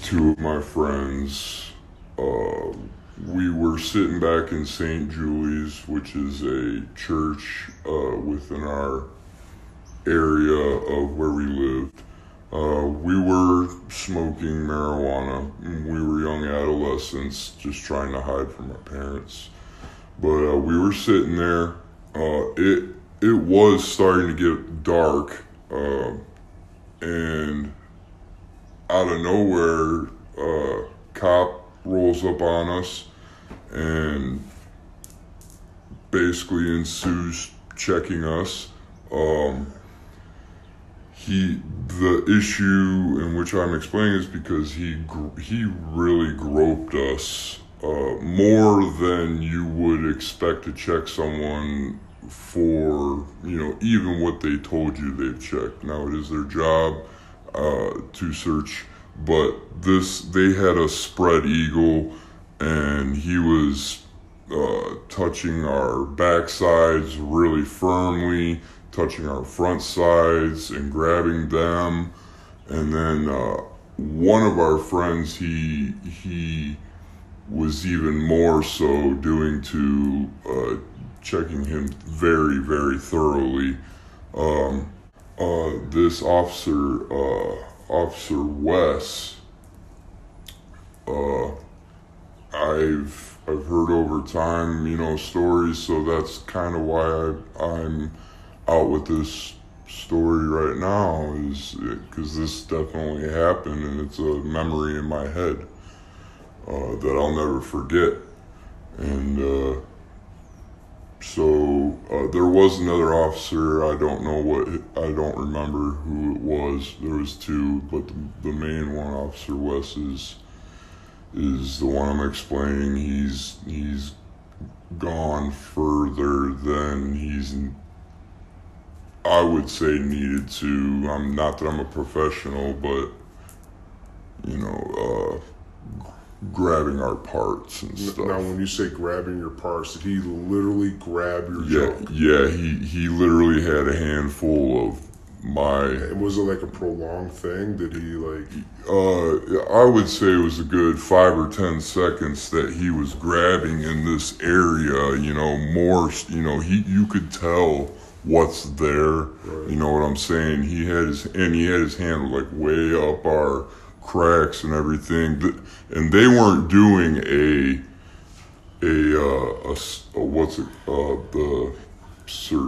two of my friends. We were sitting back in St. Julie's, which is a church within our area of where we lived. We were smoking marijuana. We were young adolescents just trying to hide from our parents. But we were sitting there. It was starting to get dark. And out of nowhere, cop rolls up on us and basically ensues checking us. The issue in which I'm explaining is because he really groped us more than you would expect to check someone for, even what they told you they've checked. Now, it is their job to search, but they had a spread eagle, and he was touching our backsides really firmly, touching our front sides and grabbing them. And then one of our friends, he was even more so doing to checking him very, very thoroughly. This officer, Officer Wes, I've heard over time, stories, so that's kind of why I'm out with this story right now, is because this definitely happened, and it's a memory in my head that I'll never forget. And so there was another officer. I don't remember who it was. There was two, but the main one, Officer West, is the one I'm explaining. He's gone further than I would say needed to. Not that I'm a professional, but grabbing our parts and stuff. Now, when you say grabbing your parts, did he literally grab your junk? Yeah, he literally had a handful of my... And was it like a prolonged thing? Did he I would say it was a good 5 or 10 seconds that he was grabbing in this area, more, you could tell what's there. Right. You know what I'm saying? He had his hand like way up our cracks and everything, and they weren't doing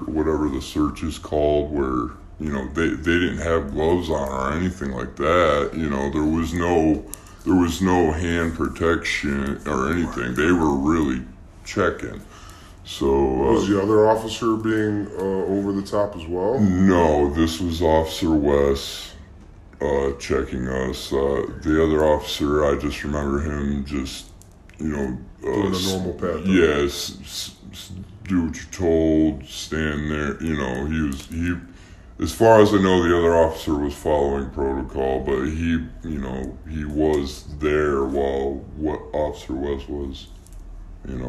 whatever the search is called, where they didn't have gloves on or anything like that. There was no hand protection or anything. They were really checking. So was the other officer being over the top as well? No, this was Officer West checking us. The other officer, I just remember him just, doing a normal path. Yes, do what you're told, stand there. He as far as I know, the other officer was following protocol, but he was there while what Officer West was. And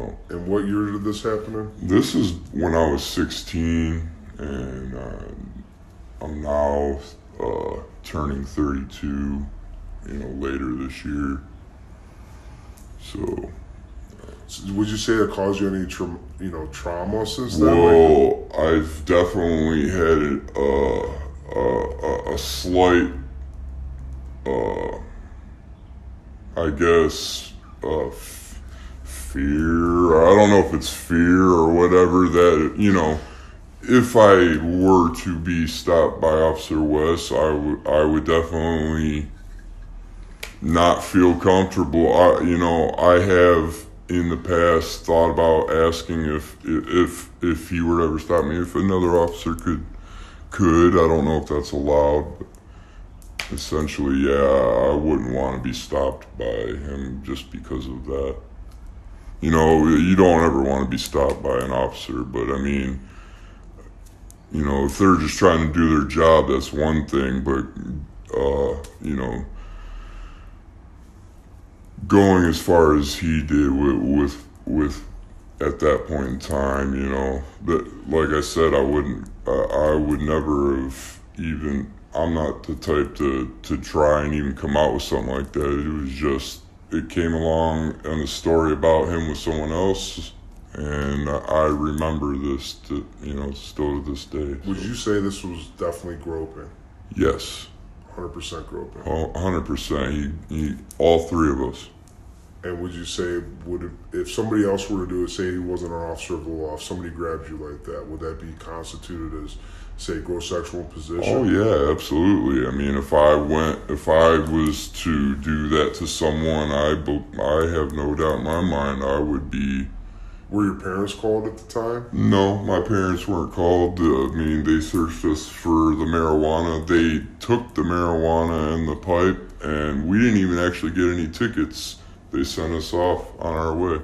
what year did this happen in? This is when I was 16, and I'm now turning 32, later this year. So would you say that caused you any trauma since then? Well, I've definitely had a slight, I guess, fear. I don't know if it's fear or whatever, that if I were to be stopped by Officer West, I would definitely not feel comfortable. I have in the past thought about asking if he were to ever stop me, if another officer could. I don't know if that's allowed, but essentially, yeah, I wouldn't want to be stopped by him just because of that. You don't ever want to be stopped by an officer, but I mean, if they're just trying to do their job, that's one thing, but, going as far as he did with at that point in time, that, like I said, I would never have even I'm not the type to try and even come out with something like that. It was just, it came along on a story about him with someone else, and I remember this still to this day. Would you say this was definitely groping? Yes. 100% groping. 100%. He all three of us. And would you say, if somebody else were to do it, say he wasn't an officer of the law, if somebody grabbed you like that, would that be constituted as, say, gross sexual imposition? Oh yeah, absolutely. I mean, if I was to do that to someone, I have no doubt in my mind I would be. Were your parents called at the time? No, my parents weren't called. I mean, they searched us for the marijuana. They took the marijuana and the pipe, and we didn't even actually get any tickets. They sent us off on our way.